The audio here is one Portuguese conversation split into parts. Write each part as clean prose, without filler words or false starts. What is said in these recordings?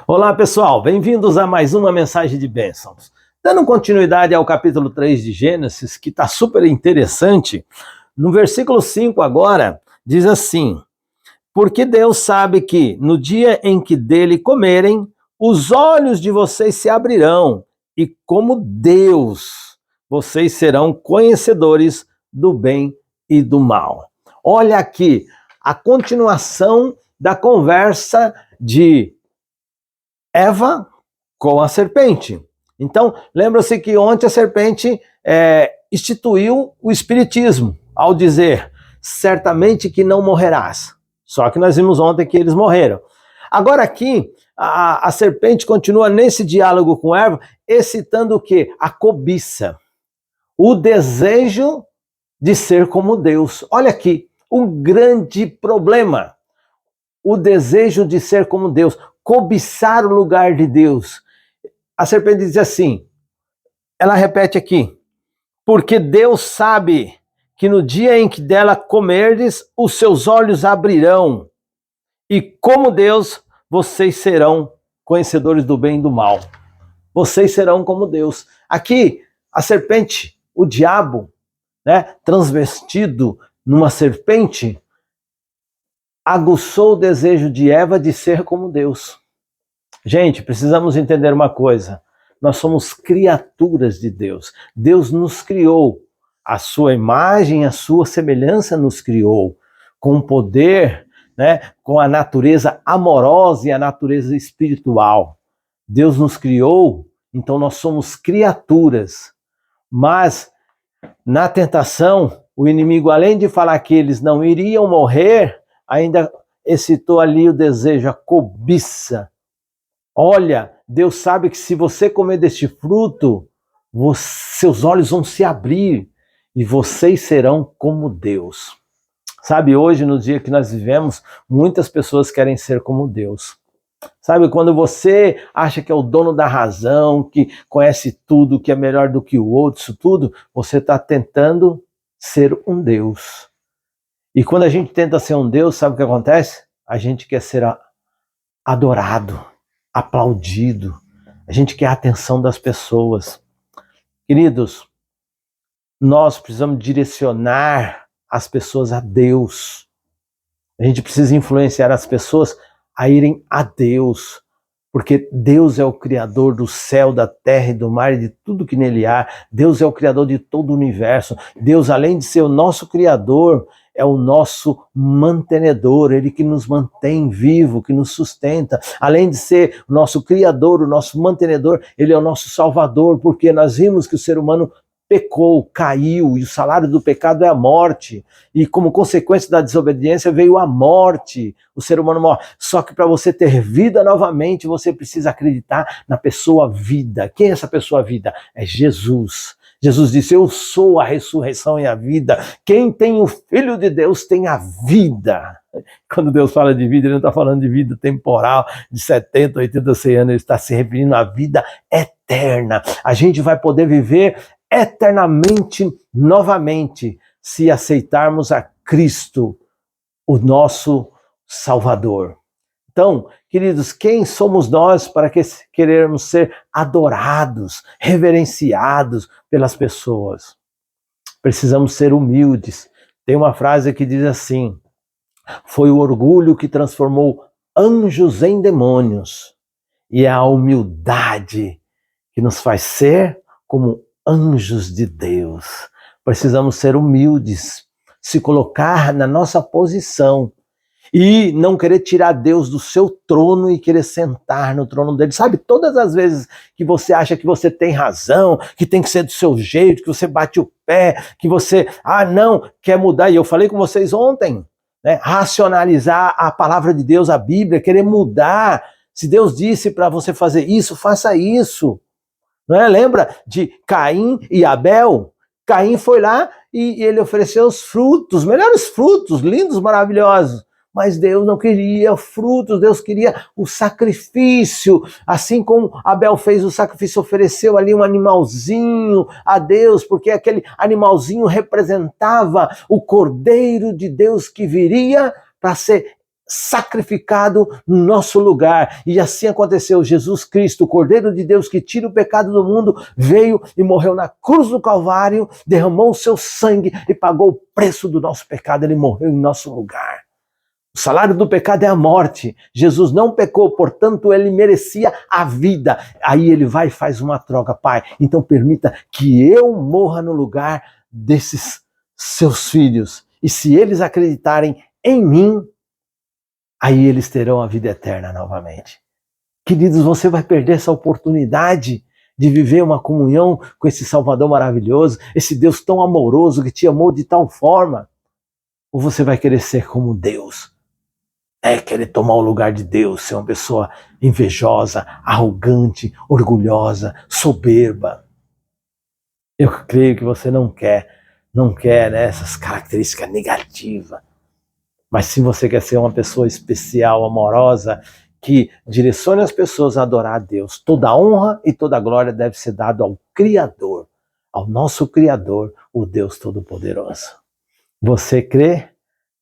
Olá pessoal, bem-vindos a mais uma mensagem de bênçãos. Dando continuidade ao capítulo 3 de Gênesis, que está super interessante, no versículo 5 agora, diz assim: porque Deus sabe que no dia em que dele comerem, os olhos de vocês se abrirão, e como Deus, vocês serão conhecedores do bem e do mal. Olha aqui, a continuação da conversa de Eva com a serpente. Então, lembra-se que ontem a serpente instituiu o espiritismo, ao dizer, certamente que não morrerás. Só que nós vimos ontem que eles morreram. Agora aqui, a serpente continua nesse diálogo com Eva, excitando o quê? A cobiça, o desejo de ser como Deus. Olha aqui, um grande problema. O desejo de ser como Deus, cobiçar o lugar de Deus. A serpente diz assim, ela repete aqui, porque Deus sabe que no dia em que dela comerdes, os seus olhos abrirão, e como Deus, vocês serão conhecedores do bem e do mal. Vocês serão como Deus. Aqui, a serpente, o diabo, transvestido numa serpente, aguçou o desejo de Eva de ser como Deus. Gente, precisamos entender uma coisa. Nós somos criaturas de Deus. Deus nos criou. A sua imagem, a sua semelhança nos criou. Com poder, com a natureza amorosa e a natureza espiritual. Deus nos criou, então nós somos criaturas. Mas, na tentação, o inimigo, além de falar que eles não iriam morrer, ainda excitou ali o desejo, a cobiça. Olha, Deus sabe que se você comer deste fruto, seus olhos vão se abrir e vocês serão como Deus. Sabe, hoje, no dia que nós vivemos, muitas pessoas querem ser como Deus. Sabe, quando você acha que é o dono da razão, que conhece tudo, que é melhor do que o outro, isso tudo, você está tentando ser um Deus. E quando a gente tenta ser um Deus, sabe o que acontece? A gente quer ser adorado, aplaudido. A gente quer a atenção das pessoas. Queridos, nós precisamos direcionar as pessoas a Deus. A gente precisa influenciar as pessoas a irem a Deus. Porque Deus é o Criador do céu, da terra e do mar e de tudo que nele há. Deus é o Criador de todo o universo. Deus, além de ser o nosso Criador, é o nosso mantenedor, ele que nos mantém vivo, que nos sustenta. Além de ser o nosso Criador, o nosso mantenedor, ele é o nosso Salvador, porque nós vimos que o ser humano pecou, caiu, e o salário do pecado é a morte. E como consequência da desobediência veio a morte. O ser humano morre. Só que para você ter vida novamente, você precisa acreditar na pessoa vida. Quem é essa pessoa vida? É Jesus. Jesus disse, eu sou a ressurreição e a vida. Quem tem o Filho de Deus tem a vida. Quando Deus fala de vida, ele não está falando de vida temporal, de 70, 80, 100 anos, ele está se referindo à vida eterna. A gente vai poder viver eternamente, novamente, se aceitarmos a Cristo, o nosso Salvador. Então, queridos, quem somos nós para querermos ser adorados, reverenciados pelas pessoas? Precisamos ser humildes. Tem uma frase que diz assim, foi o orgulho que transformou anjos em demônios, e é a humildade que nos faz ser como anjos de Deus. Precisamos ser humildes, se colocar na nossa posição e não querer tirar Deus do seu trono e querer sentar no trono dele. Sabe, todas as vezes que você acha que você tem razão, que tem que ser do seu jeito, que você bate o pé, que você, não, quer mudar. E eu falei com vocês ontem, racionalizar a palavra de Deus, a Bíblia, querer mudar. Se Deus disse para você fazer isso, faça isso. Lembra de Caim e Abel? Caim foi lá e ele ofereceu os frutos, os melhores frutos, lindos, maravilhosos. Mas Deus não queria frutos, Deus queria o sacrifício. Assim como Abel fez o sacrifício, ofereceu ali um animalzinho a Deus, porque aquele animalzinho representava o Cordeiro de Deus que viria para ser sacrificado no nosso lugar. E assim aconteceu. Jesus Cristo, o Cordeiro de Deus que tira o pecado do mundo, veio e morreu na cruz do Calvário, derramou o seu sangue e pagou o preço do nosso pecado. Ele morreu em nosso lugar. O salário do pecado é a morte. Jesus não pecou, portanto, ele merecia a vida. Aí ele vai e faz uma troca. Pai, então permita que eu morra no lugar desses seus filhos. E se eles acreditarem em mim, aí eles terão a vida eterna novamente. Queridos, você vai perder essa oportunidade de viver uma comunhão com esse Salvador maravilhoso, esse Deus tão amoroso que te amou de tal forma. Ou você vai querer ser como Deus? Querer tomar o lugar de Deus, ser uma pessoa invejosa, arrogante, orgulhosa, soberba. Eu creio que você não quer, né, essas características negativas. Mas se você quer ser uma pessoa especial, amorosa, que direcione as pessoas a adorar a Deus, toda honra e toda glória deve ser dado ao Criador, ao nosso Criador, o Deus Todo-Poderoso. Você crê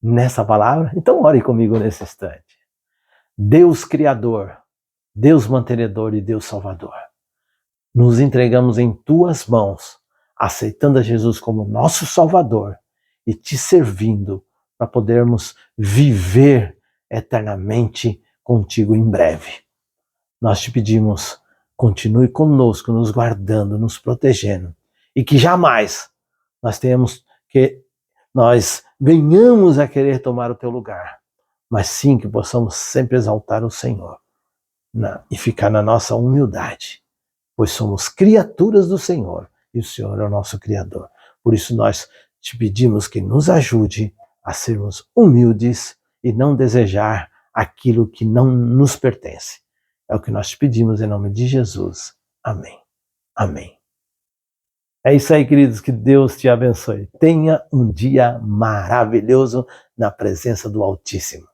nessa palavra? Então ore comigo nesse instante. Deus Criador, Deus Mantenedor e Deus Salvador, nos entregamos em tuas mãos, aceitando a Jesus como nosso Salvador e te servindo para podermos viver eternamente contigo em breve. Nós te pedimos, continue conosco, nos guardando, nos protegendo, e que jamais nós venhamos a querer tomar o teu lugar, mas sim que possamos sempre exaltar o Senhor e ficar na nossa humildade, pois somos criaturas do Senhor e o Senhor é o nosso Criador. Por isso nós te pedimos que nos ajude a sermos humildes e não desejar aquilo que não nos pertence. É o que nós te pedimos em nome de Jesus. Amém. Amém. É isso aí, queridos, que Deus te abençoe. Tenha um dia maravilhoso na presença do Altíssimo.